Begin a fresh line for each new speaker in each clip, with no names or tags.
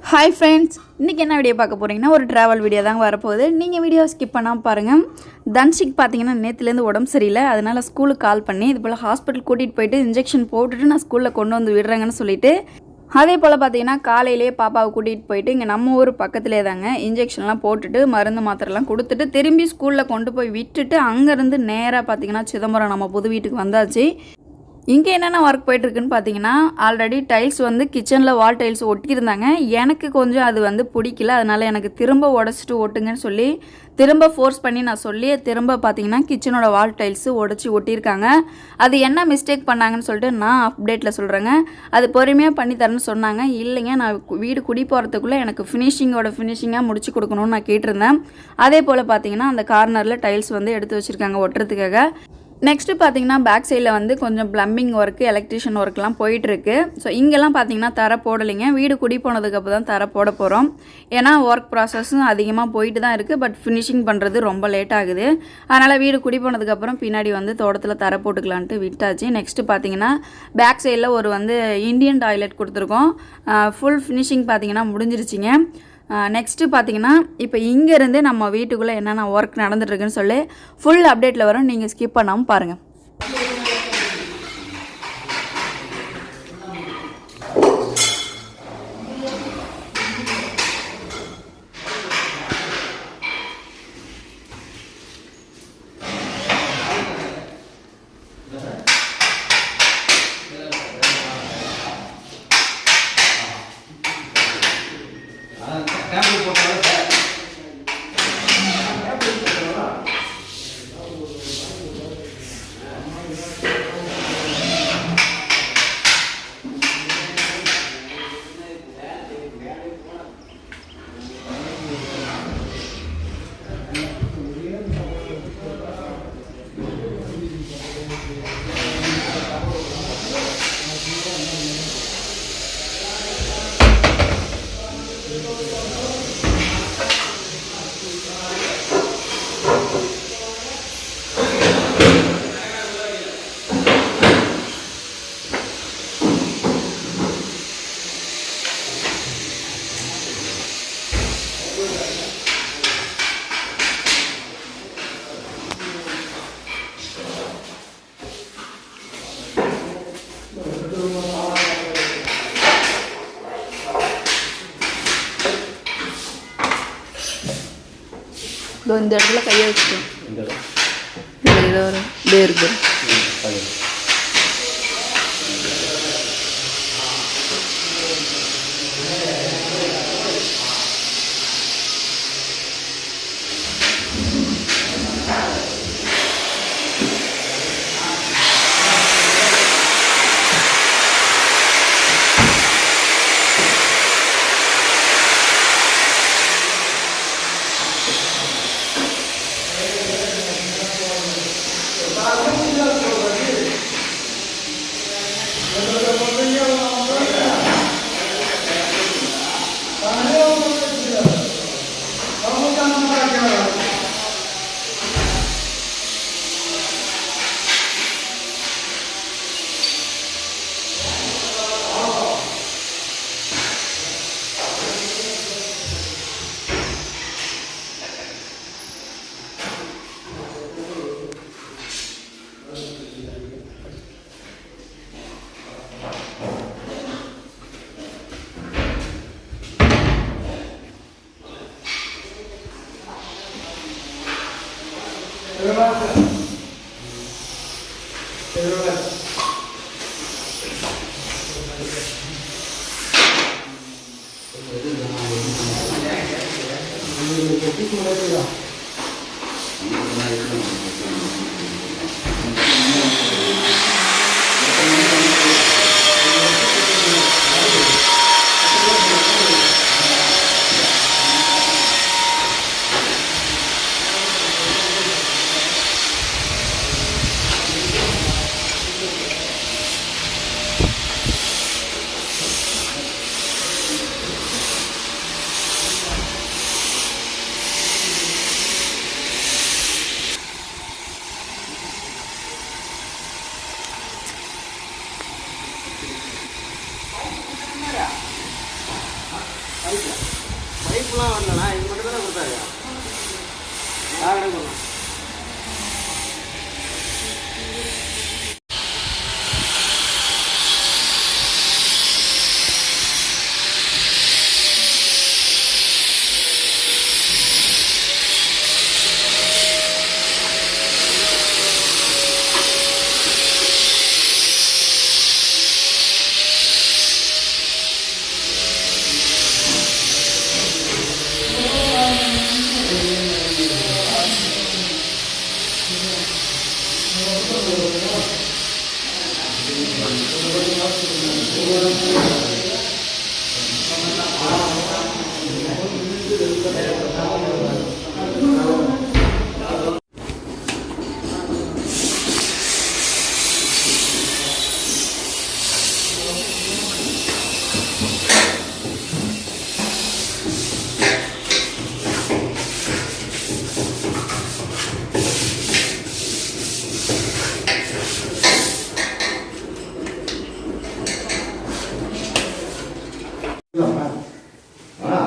Hi friends, இன்றைக்கி என்ன video பார்க்க போகிறீங்கன்னா ஒரு ட்ராவல் வீடியோ தாங்க வரப்போகுது. நீங்கள் வீடியோ ஸ்கிப் பண்ணாமல் பாருங்கள். தன்ஷிக் பார்த்தீங்கன்னா நேற்றுலேருந்து உடம்பு சரியில்லை, அதனால் ஸ்கூலுக்கு கால் பண்ணி இது போல் ஹாஸ்பிட்டல் கூட்டிகிட்டு போயிட்டு இன்ஜெக்ஷன் போட்டுட்டு நான் ஸ்கூலில் கொண்டு வந்து விடுறேங்கன்னு சொல்லிட்டு அதே போல் பார்த்தீங்கன்னா காலையிலேயே பாப்பாவை கூட்டிகிட்டு போயிட்டு இங்கே நம்ம ஊர் பக்கத்துலேயே தாங்க இன்ஜெக்ஷன்லாம் போட்டுட்டு மருந்து மாத்திரைலாம் கொடுத்துட்டு திரும்பி ஸ்கூலில் கொண்டு போய் விட்டுட்டு அங்கேருந்து நேராக பார்த்தீங்கன்னா சிதம்பரம் நம்ம புது வீட்டுக்கு வந்தாச்சு. இங்கே என்னென்ன ஒர்க் போயிட்டுருக்குன்னு பார்த்தீங்கன்னா ஆல்ரெடி டைல்ஸ் வந்து கிச்சனில் வால் டைல்ஸ் ஒட்டியிருந்தாங்க. எனக்கு கொஞ்சம் அது பிடிக்கல, அதனால் எனக்கு திரும்ப உடச்சிட்டு ஒட்டுங்கன்னு சொல்லி திரும்ப ஃபோர்ஸ் பண்ணி நான் சொல்லி திரும்ப பார்த்தீங்கன்னா கிச்சனோட வால் டைல்ஸு உடச்சி ஒட்டியிருக்காங்க. அது என்ன மிஸ்டேக் பண்ணாங்கன்னு சொல்லிட்டு நான் அப்டேட்டில் சொல்கிறேங்க. அது பொறுமையாக பண்ணி தரேன்னு சொன்னாங்க. இல்லைங்க, நான் வீடு குடி போகிறதுக்குள்ளே எனக்கு ஃபினிஷிங்காக முடிச்சு கொடுக்கணும்னு நான் கேட்டிருந்தேன். அதே போல் பார்த்தீங்கன்னா அந்த கார்னரில் டைல்ஸ் எடுத்து வச்சுருக்காங்க ஒட்டுறதுக்காக. நெக்ஸ்ட்டு பார்த்தீங்கன்னா பேக் சைடில் கொஞ்சம் ப்ளம்பிங் ஒர்க்கு, எலக்ட்ரிஷியன் ஒர்க்லாம் போயிட்டுருக்கு. ஸோ இங்கெல்லாம் பார்த்தீங்கன்னா தர போடலைங்க. வீடு குடி போனதுக்கப்புறம் தான் தர போட போகிறோம். ஏன்னா ஒர்க் ப்ராசஸும் அதிகமாக போயிட்டு தான் இருக்குது. பட் ஃபினிஷிங் பண்ணுறது ரொம்ப லேட் ஆகுது. அதனால் வீடு குடி போனதுக்கப்புறம் பின்னாடி தோட்டத்தில் தர போட்டுக்கலான்ட்டு விட்டாச்சு. நெக்ஸ்ட்டு பார்த்தீங்கன்னா பேக் சைடில் ஒரு இந்தியன் டாய்லெட் கொடுத்துருக்கோம். ஃபுல் ஃபினிஷிங் பார்த்தீங்கன்னா முடிஞ்சிருச்சிங்க. நெக்ஸ்ட்டு பார்த்தீங்கன்னா இப்போ இங்கேருந்து நம்ம வீட்டுக்குள்ளே என்னென்ன ஒர்க் நடந்துட்டுருக்குன்னு சொல்லி ஃபுல் அப்டேட்டில் வரும். நீங்கள் ஸ்கிப் பண்ணாமல் பாருங்கள். இந்த இடத்துல கையை வச்சுட்டோம். ஏதோ ஒரு இருக்கு.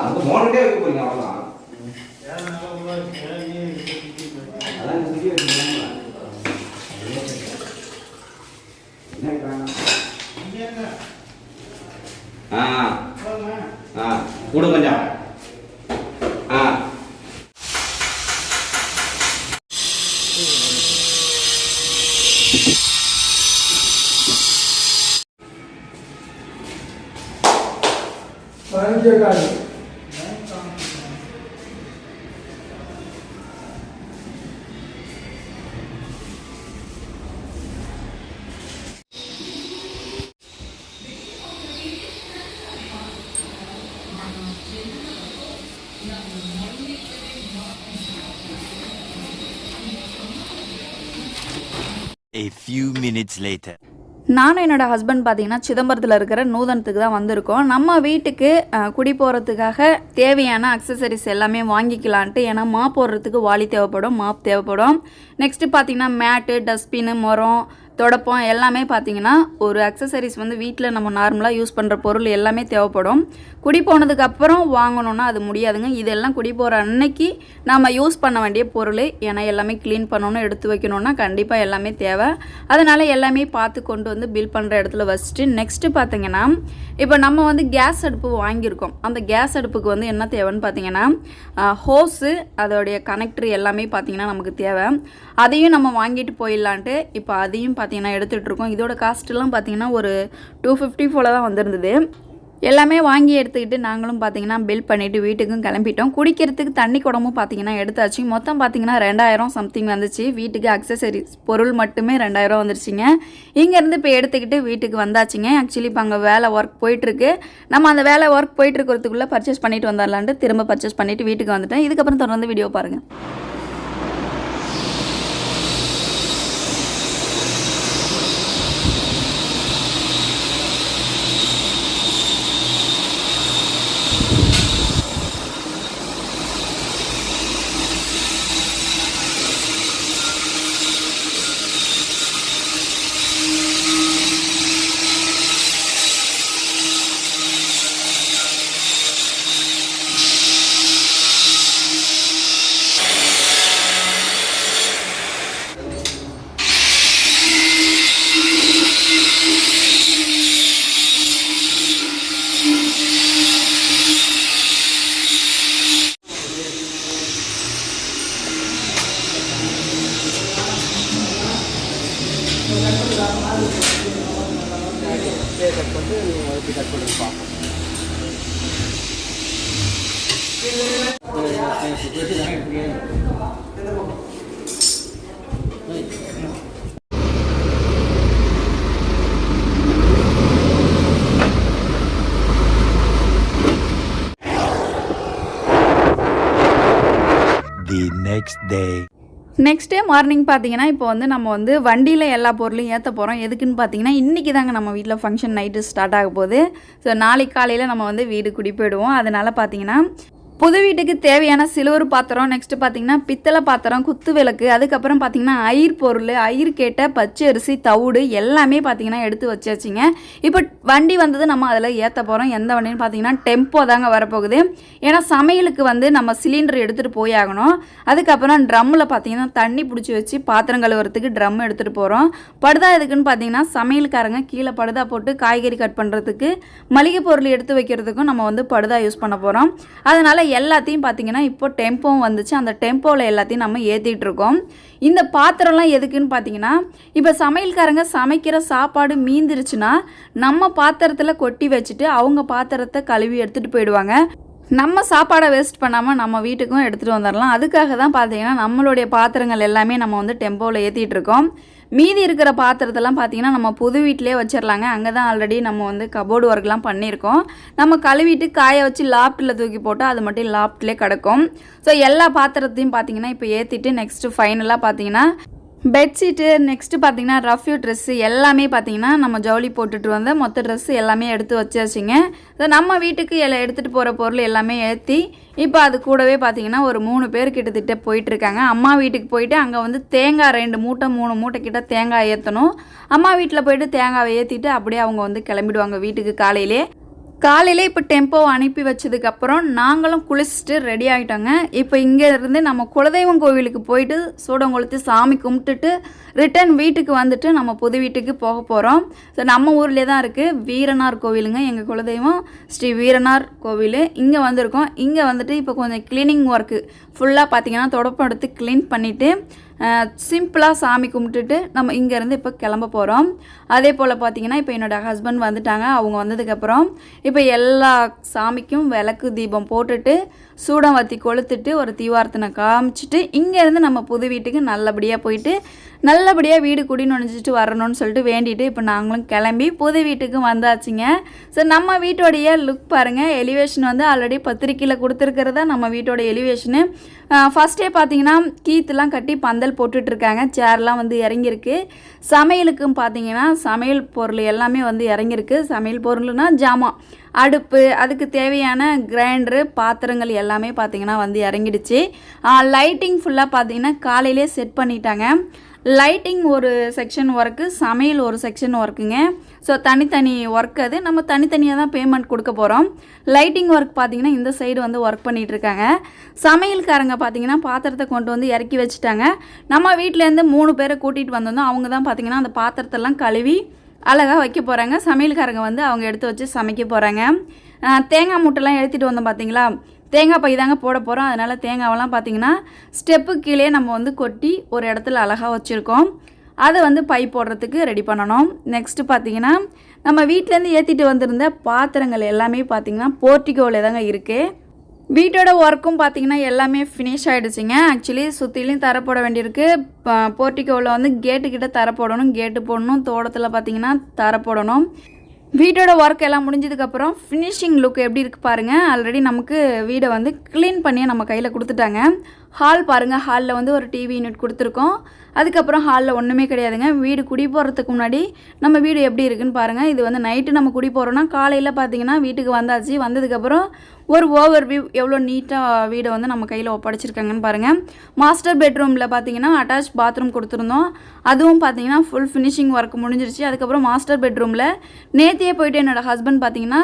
அந்த மோனட்டே வைக்க போறீங்க அவ்வளோதான். கூட கொஞ்சம்
A few minutes later.
நானும் என்னோடய ஹஸ்பண்ட் பார்த்தீங்கன்னா சிதம்பரத்தில் இருக்கிற நூதனத்துக்கு தான் வந்திருக்கோம். நம்ம வீட்டுக்கு குடி போகிறதுக்காக தேவையான அக்சசரிஸ் எல்லாமே வாங்கிக்கலான்ட்டு. ஏன்னா மாப் போடுறதுக்கு வாளி தேவைப்படும், மாப் தேவைப்படும். நெக்ஸ்ட்டு பார்த்தீங்கன்னா மேட்டு, டஸ்ட்பின்னு, முறம், தொடப்பம் எல்லாமே பார்த்தீங்கன்னா ஒரு அக்சசரிஸ் வந்து வீட்டில் நம்ம நார்மலாக யூஸ் பண்ணுற பொருள் எல்லாமே தேவைப்படும். குடி போனதுக்கப்புறம் வாங்கணுன்னா அது முடியாதுங்க. இதெல்லாம் குடி போகிற அன்னைக்கு நம்ம யூஸ் பண்ண வேண்டிய பொருள். ஏன்னா எல்லாமே க்ளீன் பண்ணணும், எடுத்து வைக்கணுன்னா கண்டிப்பாக எல்லாமே தேவை. அதனால் எல்லாமே பார்த்து கொண்டு வந்து பில் பண்ணுற இடத்துல வச்சுட்டு நெக்ஸ்ட்டு பார்த்தீங்கன்னா இப்போ நம்ம வந்து கேஸ் அடுப்பு வாங்கியிருக்கோம். அந்த கேஸ் அடுப்புக்கு வந்து என்ன தேவைன்னு பார்த்தீங்கன்னா ஹோஸு, அதோடைய கனெக்டர் எல்லாமே பார்த்தீங்கன்னா நமக்கு தேவை. அதையும் நம்ம வாங்கிட்டு போயிடலான்ட்டு இப்போ அதையும் பார்த்தீங்கன்னா எடுத்துகிட்ருக்கோம். இதோட காஸ்ட்லாம் பார்த்தீங்கன்னா ஒரு 250 போல் தான் வந்திருந்தது. எல்லாமே வாங்கி எடுத்துக்கிட்டு நாங்களும் பார்த்தீங்கன்னா பில் பண்ணிவிட்டு வீட்டுக்கும் கிளம்பிட்டோம். குடிக்கிறதுக்கு தண்ணி குடமும் பார்த்தீங்கன்னா எடுத்தாச்சு. மொத்தம் பார்த்தீங்கன்னா 2000 சம்திங் வந்துச்சு. வீட்டுக்கு அக்சசரிஸ் பொருள் மட்டுமே 2000 வந்துருச்சுங்க. இங்கேருந்து இப்போ எடுத்துக்கிட்டு வீட்டுக்கு வந்தாச்சுங்க. ஆக்சுவலி இப்போ அங்கே வேலை ஒர்க் போயிட்டுருக்கு. நம்ம அந்த வேலை ஒர்க் போயிட்டுருக்கிறதுக்குள்ளே பர்ச்சேஸ் பண்ணிட்டு வந்துடலான்ட்டு திரும்ப பர்ச்சேஸ் பண்ணிவிட்டு வீட்டுக்கு வந்துட்டேன். இதுக்கப்புறம் தொடர்ந்து வீடியோ பாருங்கள்.
கட் பண்ணிட்டு எப்படி கட் பண்ணி பார்ப்போம்.
The next day.
Next day morning பார்த்தீங்கன்னா இப்போ வந்து நம்ம வந்து வண்டியில் எல்லா பொருளையும் ஏற்ற போகிறோம். எதுக்குன்னு பார்த்தீங்கன்னா இன்றைக்கி தாங்க நம்ம வீட்டில் ஃபங்க்ஷன் நைட்டு ஸ்டார்ட் ஆக போகுது. ஸோ நாளைக்கு காலையில் நம்ம வந்து வீடு குடி போயிடுவோம். அதனால் பார்த்தீங்கன்னா புது வீட்டுக்கு தேவையான சில்வர் பாத்திரம், நெக்ஸ்ட்டு பார்த்தீங்கன்னா பித்தளை பாத்திரம், குத்து விளக்கு, அதுக்கப்புறம் பார்த்தீங்கன்னா ஐயர் பொருள், ஐயர் கேட்ட பச்சரிசி, தவிடு எல்லாமே பார்த்தீங்கன்னா எடுத்து வச்சாச்சுங்க. இப்போ வண்டி வந்தது நம்ம அதில் ஏற்ற போகிறோம். எந்த வண்டின்னு பார்த்தீங்கன்னா டெம்போ தாங்க வரப்போகுது. ஏன்னா சமையலுக்கு வந்து நம்ம சிலிண்டர் எடுத்துகிட்டு போய் ஆகணும். அதுக்கப்புறம் ட்ரம்மில் பார்த்தீங்கன்னா தண்ணி பிடிச்சி வச்சு பாத்திரம் கழுவுறதுக்கு ட்ரம் எடுத்துகிட்டு போகிறோம். படுதா எதுக்குன்னு பார்த்தீங்கன்னா சமையலுக்காரங்க கீழே படுதா போட்டு காய்கறி கட் பண்ணுறதுக்கு, மளிகை பொருள் எடுத்து வைக்கிறதுக்கும் நம்ம வந்து படுதா யூஸ் பண்ண போகிறோம். அதனால் எல்லாத்தையும் பார்த்தீங்கன்னா இப்போ டெம்போவும் வந்துச்சு. அந்த டெம்போவில் எல்லாத்தையும் நம்ம ஏற்றிட்டு இருக்கோம். இந்த பாத்திரம்லாம் எதுக்குன்னு பார்த்தீங்கன்னா இப்போ சமையல்காரங்க சமைக்கிற சாப்பாடு மீந்துருச்சுன்னா நம்ம பாத்திரத்தில் கொட்டி வச்சுட்டு அவங்க பாத்திரத்தை கழுவி எடுத்துகிட்டு போயிடுவாங்க. நம்ம சாப்பாடை வேஸ்ட் பண்ணாமல் நம்ம வீட்டுக்கும் எடுத்துகிட்டு வந்துடலாம். அதுக்காக தான் பார்த்தீங்கன்னா நம்மளுடைய பாத்திரங்கள் எல்லாமே நம்ம வந்து டெம்போவில் ஏற்றிட்டு இருக்கோம். மீதி இருக்கிற பாத்திரத்தெல்லாம் பார்த்தீங்கன்னா நம்ம புது வீட்டிலே வச்சிடலாங்க. அங்கே தான் ஆல்ரெடி நம்ம வந்து கபோர்டு ஒர்க்லாம் பண்ணியிருக்கோம். நம்ம கழுவிட்டு காய வச்சு லாப்ட்டில் தூக்கி போட்டால் அது மட்டும் லாப்ட்லேயே கிடக்கும். ஸோ எல்லா பாத்திரத்தையும் பார்த்தீங்கன்னா இப்போ ஏற்றிட்டு நெக்ஸ்ட்டு ஃபைனலாக பார்த்தீங்கன்னா பெட்ஷீட்டு, நெக்ஸ்ட்டு பார்த்தீங்கன்னா ரஃப்யூ ட்ரெஸ்ஸு எல்லாமே பார்த்தீங்கன்னா நம்ம ஜவுளி போட்டுட்டு வந்து மொத்த ட்ரெஸ்ஸு எல்லாமே எடுத்து வச்சாச்சுங்க. ஸோ நம்ம வீட்டுக்கு எடுத்துகிட்டு போகிற பொருள் எல்லாமே ஏற்றி இப்போ அது கூடவே பார்த்தீங்கன்னா ஒரு 3 பேர் கிட்டத்தட்ட போயிட்டுருக்காங்க. அம்மா வீட்டுக்கு போயிட்டு அங்கே வந்து தேங்காய் 2 மூட்டை 3 மூட்டை கிட்ட தேங்காய் ஏற்றணும். அம்மா வீட்டில் போயிட்டு தேங்காவை ஏற்றிட்டு அப்படியே அவங்க வந்து கிளம்பிடுவாங்க வீட்டுக்கு காலையிலே இப்போ டெம்போ அனுப்பி வச்சதுக்கப்புறம் நாங்களும் குளிச்சுட்டு ரெடி ஆகிட்டோங்க. இப்போ இங்கேருந்து நம்ம குலதெய்வம் கோவிலுக்கு போயிட்டு சூடம் கொளுத்தி சாமி கும்பிட்டுட்டு ரிட்டன் வீட்டுக்கு வந்துட்டு நம்ம புது வீட்டுக்கு போக போகிறோம். ஸோ நம்ம ஊர்லேயே தான் இருக்குது வீரனார் கோவிலுங்க. எங்கள் குலதெய்வம் ஸ்ரீ வீரனார் கோவில். இங்கே வந்திருக்கோம். இங்கே வந்துட்டு இப்போ கொஞ்சம் க்ளீனிங் ஒர்க்கு ஃபுல்லாக பார்த்திங்கன்னா தொடப்பம் எடுத்து க்ளீன் பண்ணிவிட்டு சிம்பிளாக சாமி கும்பிட்டுட்டு நம்ம இங்கேருந்து இப்போ கிளம்ப போகிறோம். அதே போல் பார்த்திங்கன்னா இப்போ என்னோடய ஹஸ்பண்ட் வந்துட்டாங்க. அவங்க வந்ததுக்கப்புறம் இப்போ எல்லா சாமிக்கும் விளக்கு தீபம் போட்டுட்டு சூடம் வத்தி கொளுத்துட்டு ஒரு தீவார்த்தனை காமிச்சிட்டு இங்கேருந்து நம்ம புது வீட்டுக்கு நல்லபடியாக போயிட்டு நல்லபடியாக வீடு குடி நுழைஞ்சிட்டு வரணும்னு சொல்லிட்டு வேண்டிட்டு இப்போ நாங்களும் கிளம்பி புது வீட்டுக்கு வந்தாச்சுங்க. ஸோ நம்ம வீட்டோடைய லுக் பாருங்கள். எலிவேஷன் வந்து ஆல்ரெடி பத்திரிக்கையில் கொடுத்துருக்கிறதா நம்ம வீட்டோட எலிவேஷனு. ஃபஸ்ட்டே பார்த்தீங்கன்னா கீத்துலாம் கட்டி பந்தல் போட்டுட்ருக்காங்க. சேர்லாம் வந்து இறங்கியிருக்கு. சமையலுக்கும் பார்த்தீங்கன்னா சமையல் பொருள் எல்லாமே வந்து இறங்கியிருக்கு. சமையல் பொருள்னால் ஜாமான், அடுப்பு, அதுக்கு தேவையான கிரைண்டரு, பாத்திரங்கள் எல்லாமே பார்த்திங்கன்னா வந்து இறங்கிடுச்சு. லைட்டிங் ஃபுல்லாக பார்த்திங்கன்னா காலையிலே செட் பண்ணிட்டாங்க. லைட்டிங் ஒரு செக்ஷன் ஒர்க்கு, சமையல் ஒரு செக்ஷன் ஒர்க்குங்க. ஸோ தனித்தனி ஒர்க். அது நம்ம தனித்தனியாக தான் பேமெண்ட் கொடுக்க போகிறோம். லைட்டிங் ஒர்க் பார்த்திங்கன்னா இந்த சைடு வந்து ஒர்க் பண்ணிகிட்ருக்காங்க. சமையல்காரங்க பார்த்திங்கன்னா பாத்திரத்தை கொண்டு வந்து இறக்கி வச்சுட்டாங்க. நம்ம வீட்டிலேருந்து 3 பேரை கூட்டிகிட்டு வந்திருந்தோம். அவங்க தான் பார்த்திங்கன்னா அந்த பாத்திரத்தெல்லாம் கழுவி அழகாக வைக்க போகிறாங்க. சமையல்காரங்க வந்து அவங்க எடுத்து வச்சு சமைக்க போகிறாங்க. தேங்காய் மூட்டைலாம் எடுத்துகிட்டு வந்தோம் பார்த்திங்களா, தேங்காய் பை தாங்க போட போகிறோம். அதனால் தேங்காவெல்லாம் பார்த்திங்கன்னா ஸ்டெப்பு கீழே நம்ம வந்து கொட்டி ஒரு இடத்துல அழகாக வச்சுருக்கோம். அதை வந்து பை போடுறதுக்கு ரெடி பண்ணணும். நெக்ஸ்ட்டு பார்த்திங்கன்னா நம்ம வீட்டிலேருந்து ஏற்றிட்டு வந்திருந்த பாத்திரங்கள் எல்லாமே பார்த்திங்கன்னா போர்ட்டிகோவில் தாங்க இருக்குது. வீட்டோட ஒர்க்கும் பார்த்திங்கன்னா எல்லாமே ஃபினிஷ் ஆகிடுச்சிங்க. ஆக்சுவலி சுற்றிலையும் தர போட வேண்டியிருக்கு. போர்ட்டிகோவில் வந்து கேட்டுக்கிட்ட தர போடணும், கேட்டு போடணும், தோட்டத்தில் பார்த்திங்கன்னா தர போடணும். வீட்டோட ஒர்க் எல்லாம் முடிஞ்சதுக்கப்புறம் ஃபினிஷிங் லுக் எப்படி இருக்குது பாருங்கள். ஆல்ரெடி நமக்கு வீடை வந்து க்ளீன் பண்ணி நம்ம கையில் கொடுத்துட்டாங்க. ஹால் பாருங்கள். ஹாலில் வந்து ஒரு டிவி யூனிட் கொடுத்துருக்கோம். அதுக்கப்புறம் ஹாலில் ஒன்றுமே கிடையாதுங்க. வீடு குடி போகிறதுக்கு முன்னாடி நம்ம வீடு எப்படி இருக்குன்னு பாருங்கள். இது வந்து நைட்டு நம்ம குடி போகிறோன்னா காலையில் பார்த்திங்கன்னா வீட்டுக்கு வந்தாச்சு. வந்ததுக்கப்புறம் ஒரு ஓவர் வியூ எவ்வளோ நீட்டாக வீடை வந்து நம்ம கையில் ஒப்படைச்சிருக்காங்கன்னு பாருங்கள். மாஸ்டர் பெட்ரூமில் பார்த்திங்கன்னா அட்டாச் பாத்ரூம் கொடுத்துருந்தோம். அதுவும் பார்த்திங்கன்னா ஃபுல் ஃபினிஷிங் ஒர்க் முடிஞ்சிருச்சு. அதுக்கப்புறம் மாஸ்டர் பெட்ரூமில் நேத்தியே போயிட்டு என்னோடய ஹஸ்பண்ட் பார்த்திங்கன்னா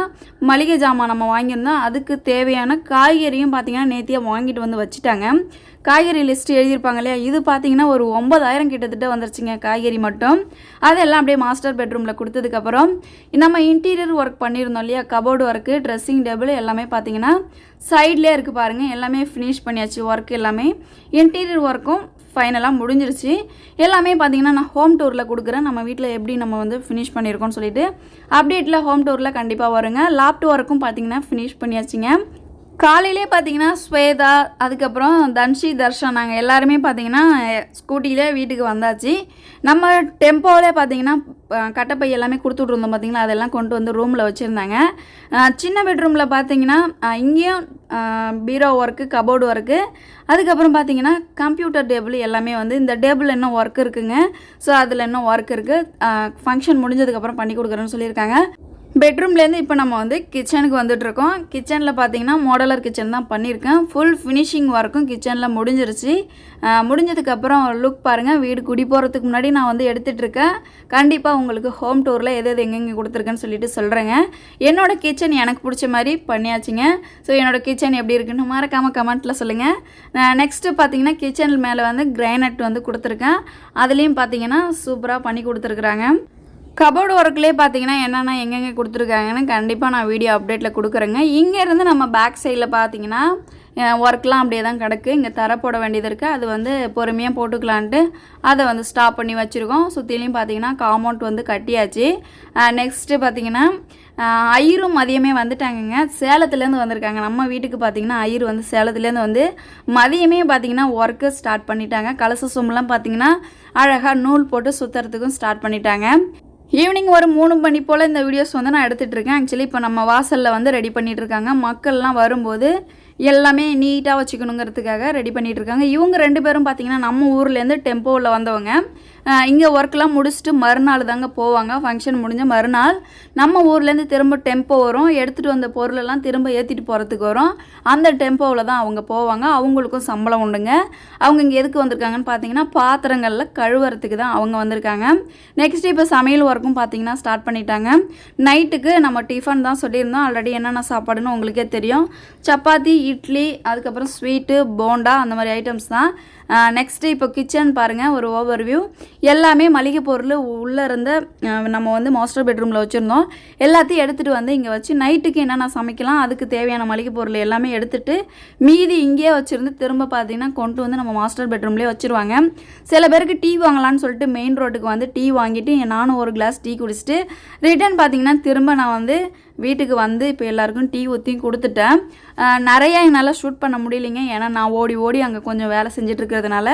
மளிகை ஜாமான் நம்ம வாங்கியிருந்தோம். அதுக்கு தேவையான காய்கறியும் பார்த்திங்கன்னா நேத்தியே வாங்கிட்டு வந்து வச்சுட்டாங்க. காய்கறி லிஸ்ட்டு எழுதியிருப்பாங்க இல்லையா, இது பார்த்தீங்கன்னா ஒரு 9,000 கிட்டத்தட்ட வந்துருச்சுங்க காய்கறி மட்டும். அதெல்லாம் அப்படியே மாஸ்டர் பெட்ரூமில் கொடுத்ததுக்கப்புறம் நம்ம இன்டீரியர் ஒர்க் பண்ணியிருந்தோம் இல்லையா, கபோர்டு ஒர்க்கு, ட்ரெஸ்ஸிங் டேபிள் எல்லாமே பார்த்தீங்கன்னா சைட்லேயே இருக்குது பாருங்கள். எல்லாமே ஃபினிஷ் பண்ணியாச்சு. ஒர்க் எல்லாமே இன்டீரியர் ஒர்க்கும் ஃபைனலாக முடிஞ்சிருச்சு. எல்லாமே பார்த்தீங்கன்னா நான் ஹோம் டூரில் கொடுக்குறேன். நம்ம வீட்டில் எப்படி நம்ம வந்து ஃபினிஷ் பண்ணியிருக்கோம்னு சொல்லிட்டு அப்டேட்டில் ஹோம் டூரில் கண்டிப்பாக வருங்க. லாப்ட் ஒர்க்கும் பார்த்தீங்கன்னா ஃபினிஷ் பண்ணியாச்சுங்க. காலையிலே பார்த்தீங்கன்னா ஸ்வேதா, அதுக்கப்புறம் தன்ஷி, தர்ஷன் நாங்கள் எல்லாருமே பார்த்தீங்கன்னா ஸ்கூட்டியில் வீட்டுக்கு வந்தாச்சு. நம்ம டெம்போவிலே பார்த்தீங்கன்னா கட்டப்பை எல்லாமே கொடுத்துட்ருந்தோம் பார்த்தீங்களா, அதெல்லாம் கொண்டு வந்து ரூமில் வச்சுருந்தாங்க. சின்ன பெட்ரூமில் பார்த்தீங்கன்னா இங்கேயும் பீரோ ஒர்க்கு, கபோர்டு ஒர்க்கு, அதுக்கப்புறம் பார்த்தீங்கன்னா கம்ப்யூட்டர் டேபிள் எல்லாமே வந்து இந்த டேபிள் இன்னும் ஒர்க் இருக்குங்க. ஸோ அதில் இன்னும் ஒர்க் இருக்குது. ஃபங்க்ஷன் முடிஞ்சதுக்கப்புறம் பண்ணி கொடுக்குறேன்னு சொல்லியிருக்காங்க. பெட்ரூம்லேருந்து இப்போ நம்ம வந்து கிச்சனுக்கு வந்துட்டுருக்கோம். கிச்சனில் பார்த்தீங்கன்னா மாடலர் கிச்சன் தான் பண்ணியிருக்கேன். ஃபுல் ஃபினிஷிங் ஒர்க்கும் கிச்சனில் முடிஞ்சிருச்சு. முடிஞ்சதுக்கப்புறம் லுக் பாருங்கள். வீடு குடி போகிறதுக்கு முன்னாடி நான் வந்து எடுத்துகிட்ருக்கேன். கண்டிப்பாக உங்களுக்கு ஹோம் டூரில் எது எங்கெங்கே கொடுத்துருக்கேன்னு சொல்லிட்டு சொல்கிறேங்க. என்னோடய கிச்சன் எனக்கு பிடிச்ச மாதிரி பண்ணியாச்சுங்க. ஸோ என்னோடய கிச்சன் எப்படி இருக்குன்னு மறக்காமல் கமெண்ட்டில் சொல்லுங்கள். நெக்ஸ்ட்டு பார்த்தீங்கன்னா கிச்சன் மேலே வந்து கிரானைட் வந்து கொடுத்துருக்கேன். அதுலேயும் பார்த்தீங்கன்னா சூப்பராக பண்ணி கொடுத்துருக்குறாங்க. கபோர்டு ஒர்க்லேயே பார்த்தீங்கன்னா என்னென்ன எங்கெங்கே கொடுத்துருக்காங்கன்னு கண்டிப்பாக நான் வீடியோ அப்டேட்டில் கொடுக்குறேங்க. இங்கேருந்து நம்ம பேக் சைடில் பார்த்தீங்கன்னா ஒர்க்லாம் அப்படியே தான் கிடக்கு. இங்கே தர போட வேண்டியது இருக்குது. அது வந்து பொறுமையாக போட்டுக்கலான்ட்டு அதை வந்து ஸ்டாப் பண்ணி வச்சுருக்கோம். சுற்றிலையும் பார்த்தீங்கன்னா காம்பவுண்ட் வந்து கட்டியாச்சு. நெக்ஸ்ட்டு பார்த்தீங்கன்னா ஐயரும் மதியமே வந்துட்டாங்கங்க. சேலத்துலேருந்து வந்திருக்காங்க. நம்ம வீட்டுக்கு பார்த்தீங்கன்னா ஐயர் வந்து சேலத்துலேருந்து வந்து மதியமே பார்த்தீங்கன்னா ஒர்க்கு ஸ்டார்ட் பண்ணிட்டாங்க. கலச சொம்பெல்லாம் பார்த்தீங்கன்னா அழகாக நூல் போட்டு சுற்றுறதுக்கும் ஸ்டார்ட் பண்ணிட்டாங்க. ஈவினிங் ஒரு 3 மணி போல் இந்த வீடியோஸ் வந்து நான் எடுத்துகிட்டு இருக்கேன். ஆக்சுவலி இப்போ நம்ம வாசலில் வந்து ரெடி பண்ணிகிட்ருக்காங்க. மக்கள்லாம் வரும்போது எல்லாமே நீட்டாக வச்சுக்கணுங்கிறதுக்காக ரெடி பண்ணிகிட்ருக்காங்க. இவங்க 2 பேரும் பார்த்திங்கன்னா நம்ம ஊர்லேருந்து டெம்போவில் வந்தவங்க. இங்கே ஒர்க்லாம் முடிச்சுட்டு மறுநாள் தாங்க போவாங்க. ஃபங்க்ஷன் முடிஞ்ச மறுநாள் நம்ம ஊர்லேருந்து திரும்ப டெம்போ வரும். எடுத்துகிட்டு வந்த பொருளெல்லாம் திரும்ப ஏற்றிட்டு போகிறதுக்கு வரும். அந்த டெம்போவில் தான் அவங்க போவாங்க. அவங்களுக்கும் சம்பளம் உண்டுங்க. அவங்க இங்கே எதுக்கு வந்திருக்காங்கன்னு பார்த்தீங்கன்னா பாத்திரங்களில் கழுவுறதுக்கு தான் அவங்க வந்திருக்காங்க. நெக்ஸ்ட் இப்போ சமையல் ஒர்க்கும் பார்த்தீங்கன்னா ஸ்டார்ட் பண்ணிட்டாங்க. நைட்டுக்கு நம்ம டிஃபன் தான் சொல்லியிருந்தோம். ஆல்ரெடி என்னென்ன சாப்பாடுன்னு உங்களுக்கே தெரியும். சப்பாத்தி, இட்லி, அதுக்கப்புறம் ஸ்வீட்டு, போண்டா, அந்த மாதிரி ஐட்டம்ஸ் தான். நெக்ஸ்ட்டு இப்போ கிச்சன் பாருங்கள், ஒரு ஓவர்வியூ. எல்லாமே மளிகை பொருள் உள்ளே இருந்த நம்ம வந்து மாஸ்டர் பெட்ரூமில் வச்சுருந்தோம். எல்லாத்தையும் எடுத்துகிட்டு வந்து இங்கே வச்சு நைட்டுக்கு என்னென்ன சமைக்கலாம் அதுக்கு தேவையான மளிகை பொருள் எல்லாமே எடுத்துகிட்டு மீதி இங்கேயே வச்சுருந்து திரும்ப பார்த்தீங்கன்னா கொண்டு வந்து நம்ம மாஸ்டர் பெட்ரூம்லேயே வச்சுருவாங்க. சில பேருக்கு டீ வாங்கலான்னு சொல்லிட்டு மெயின் ரோட்டுக்கு வந்து டீ வாங்கிட்டு நானும் ஒரு கிளாஸ் டீ குடிச்சிட்டு ரிட்டர்ன் பார்த்தீங்கன்னா திரும்ப நான் வந்து வீட்டுக்கு வந்து இப்போ எல்லாருக்கும் டீ ஊற்றியும் கொடுத்துட்டேன். நிறையா என்னால் ஷூட் பண்ண முடியலைங்க. ஏன்னா நான் ஓடி ஓடி அங்கே கொஞ்சம் வேலை செஞ்சிட்ருக்கிறதுனால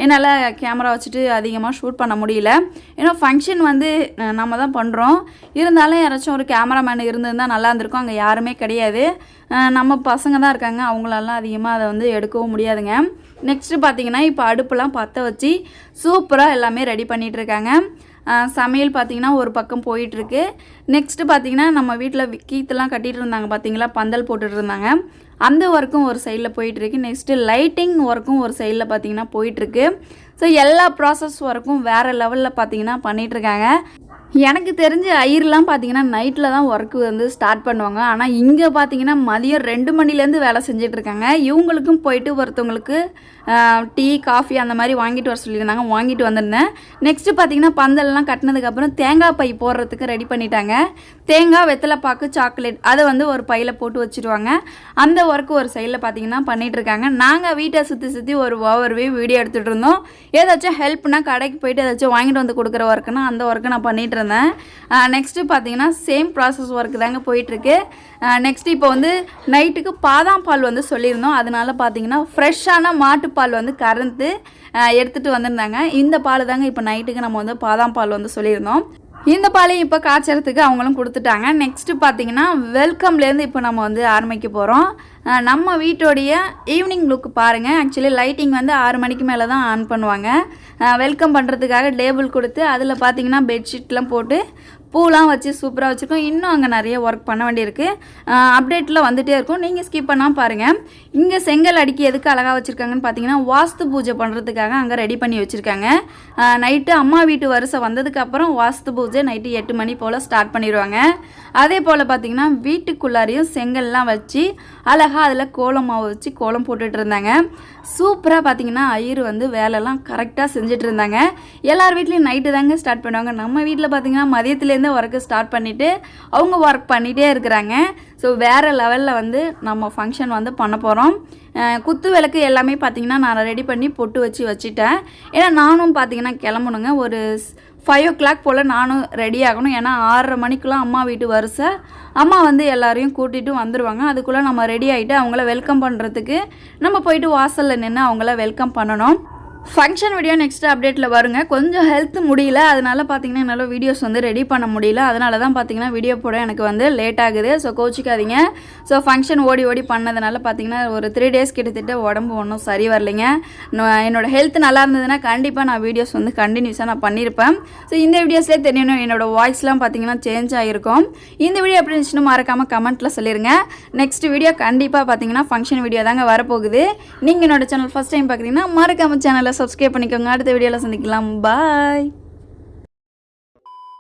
என்னால் கேமரா வச்சுட்டு அதிகமாக ஷூட் பண்ண முடியல. ஏன்னா ஃபங்க்ஷன் வந்து நம்ம தான் பண்ணுறோம். இருந்தாலும் யாராச்சும் ஒரு கேமராமேன் இருந்திருந்தால் நல்லா இருந்திருக்கும். அங்கே யாருமே கிடையாது. நம்ம பசங்க தான் இருக்காங்க. அவங்களெல்லாம் அதிகமாக அதை வந்து எடுக்கவும் முடியாதுங்க. நெக்ஸ்ட்டு பார்த்திங்கன்னா இப்போ அடுப்பெலாம் பற்ற வச்சு சூப்பராக எல்லாமே ரெடி பண்ணிகிட்ருக்காங்க. சமையல் பார்த்திங்கன்னா ஒரு பக்கம் போயிட்டுருக்கு. நெக்ஸ்ட்டு பார்த்திங்கன்னா நம்ம வீட்டில் கீத்தெல்லாம் கட்டிகிட்டு இருந்தாங்க பார்த்திங்களா, பந்தல் போட்டுட்டு இருந்தாங்க. அந்த ஒர்க்கும் ஒரு சைடில் போயிட்டுருக்கு. நெக்ஸ்ட்டு லைட்டிங் ஒர்க்கும் ஒரு சைடில் பார்த்திங்கன்னா போயிட்டுருக்கு. ஸோ எல்லா ப்ராசஸ் ஒர்க்கும் வேறு லெவலில் பார்த்திங்கன்னா பண்ணிகிட்ருக்காங்க. எனக்கு தெரிஞ்ச ஐயர்லாம் பார்த்திங்கன்னா நைட்டில் தான் ஒர்க்கு வந்து ஸ்டார்ட் பண்ணுவாங்க. ஆனால் இங்கே பார்த்திங்கன்னா மதியம் 2 மணிலேருந்து வேலை செஞ்சிட்ருக்காங்க. இவங்களுக்கும் போயிட்டு ஒருத்தவங்களுக்கு டீ, காஃபி அந்த மாதிரி வாங்கிட்டு வர சொல்லியிருந்தாங்க. வாங்கிட்டு வந்திருந்தேன். நெக்ஸ்ட்டு பார்த்திங்கன்னா பந்தல்லாம் கட்டினதுக்கப்புறம் தேங்காய் பை போடுறதுக்கு ரெடி பண்ணிட்டாங்க. தேங்காய், வெத்தலைப்பாக்கு, சாக்லேட் அதை வந்து ஒரு பையில் போட்டு வச்சுருவாங்க. அந்த ஒர்க்கு ஒரு சைடில் பார்த்திங்கன்னா பண்ணிகிட்ருக்காங்க. நாங்கள் வீட்டை சுற்றி ஒரு ஓவர்வே வீடியோ எடுத்துகிட்டு இருந்தோம். ஏதாச்சும் ஹெல்ப்னா கடைக்கு போயிட்டு ஏதாச்சும் வாங்கிட்டு வந்து கொடுக்குற ஒர்க்குனா அந்த ஒர்க்கு நான் பண்ணிகிட்டு இருந்தேன். நெக்ஸ்ட்டு பார்த்தீங்கன்னா சேம் ப்ராசஸ் ஒர்க்கு தாங்க போயிட்டுருக்கு. நெக்ஸ்ட்டு இப்போ வந்து நைட்டுக்கு பாதாம் பால் வந்து சொல்லியிருந்தோம். அதனால பார்த்தீங்கன்னா ஃப்ரெஷ்ஷான மாட்டுப்பால் வந்து கறந்து எடுத்துகிட்டு வந்திருந்தாங்க. இந்த பால் தாங்க இப்போ நைட்டுக்கு நம்ம வந்து பாதாம் பால் வந்து சொல்லியிருந்தோம். இந்த பாலையும் இப்போ காய்ச்சறதுக்கு அவங்களும் கொடுத்துட்டாங்க. நெக்ஸ்ட்டு பார்த்தீங்கன்னா வெல்கம்லேருந்து இப்போ நம்ம வந்து ஆரம்பிக்க போகிறோம். நம்ம வீட்டோடைய ஈவினிங் லுக் பாருங்கள். ஆக்சுவலி லைட்டிங் வந்து 6 மணிக்கு மேலே தான் ஆன் பண்ணுவாங்க. வெல்கம் பண்ணுறதுக்காக டேபிள் கொடுத்து அதில் பார்த்தீங்கன்னா பெட்ஷீட்லாம் போட்டு பூலாம் வச்சு சூப்பராக வச்சுருக்கோம். இன்னும் அங்கே நிறைய ஒர்க் பண்ண வேண்டியிருக்கு. அப்டேட்டில் வந்துகிட்டே இருக்கும். நீங்கள் ஸ்கிப் பண்ணாமல் பாருங்கள். இங்கே செங்கல் அடுக்கி எதுக்கு அழகாக வச்சுருக்காங்கன்னு பார்த்தீங்கன்னா வாஸ்து பூஜை பண்ணுறதுக்காக அங்கே ரெடி பண்ணி வச்சுருக்காங்க. நைட்டு அம்மா வீட்டு வரிசை வந்ததுக்கப்புறம் வாஸ்து பூஜை நைட்டு 8 மணி போல் ஸ்டார்ட் பண்ணிடுவாங்க. அதே போல் பார்த்திங்கன்னா வீட்டுக்குள்ளாரையும் செங்கல்லாம் வச்சு அழகாக அதில் கோலம் மாவு வச்சு கோலம் போட்டுட்டு இருந்தாங்க. சூப்பராக பார்த்திங்கன்னா ஐயர் வந்து வேலைலாம் கரெக்டாக செஞ்சுட்டு இருந்தாங்க. எல்லார் வீட்லேயும் நைட்டு தாங்க ஸ்டார்ட் பண்ணுவாங்க. நம்ம வீட்டில் பார்த்திங்கன்னா மதியத்துலேருந்து ஒர்க்கு ஸ்டார்ட் பண்ணிவிட்டு அவங்க ஒர்க் பண்ணிகிட்டே இருக்கிறாங்க. ஸோ வேறு லெவலில் வந்து நம்ம ஃபங்க்ஷன் வந்து பண்ண போகிறோம். குத்து விளக்கு எல்லாமே பார்த்திங்கன்னா நான் ரெடி பண்ணி பொட்டு வச்சுட்டேன். ஏன்னா நானும் பார்த்திங்கன்னா கிளம்பணுங்க. ஒரு 5 o'clock போல் நானும் ரெடி ஆகணும். ஏன்னா 6:30 மணிக்குலாம் அம்மா வீட்டு வரிசை. அம்மா வந்து எல்லாரையும் கூட்டிகிட்டு வந்துடுவாங்க. அதுக்குள்ளே நம்ம ரெடி ஆகிட்டு அவங்கள வெல்கம் பண்ணுறதுக்கு நம்ம போயிட்டு வாசலில் நின்று அவங்கள வெல்கம் பண்ணணும். ஃபங்க்ஷன் வீடியோ நெக்ஸ்ட் அப்டேட்டில் வருங்க. கொஞ்சம் ஹெல்த் முடியல, அதனால் பார்த்தீங்கன்னா என்னால் வீடியோஸ் வந்து ரெடி பண்ண முடியல. அதனால தான் பார்த்தீங்கன்னா வீடியோ போட எனக்கு வந்து லேட் ஆகுது. ஸோ கோச்சிக்காதீங்க. ஸோ ஃபங்க்ஷன் ஓடி பண்ணதுனால பார்த்தீங்கன்னா ஒரு 3 days கிட்டத்தட்ட உடம்பு ஒன்றும் சரி வரலைங்க. என்னோடய ஹெல்த் நல்லா இருந்ததுன்னா கண்டிப்பாக நான் வீடியோஸ் வந்து கண்டினியூஸாக நான் பண்ணியிருப்பேன். ஸோ இந்த வீடியோஸ்லேயே தெரியணும் என்னோடய வாய்ஸ்லாம் பார்த்தீங்கன்னா சேஞ்ச் ஆகிருக்கும். இந்த வீடியோ எப்படி இருந்துச்சுன்னு மறக்காமல் கமெண்ட்டில் சொல்லிடுங்க. நெக்ஸ்ட் வீடியோ கண்டிப்பாக பார்த்தீங்கன்னா ஃபங்க்ஷன் வீடியோ தாங்க வரப்போகுது. நீங்கள் என்னோட சேனல் ஃபஸ்ட் டைம் பார்க்குறீங்கன்னா மறக்காமல் சேனலை சப்ஸ்கிரைப் பண்ணிக்கோங்க. அடுத்த வீடியோவில் சந்திக்கலாம். பாய்.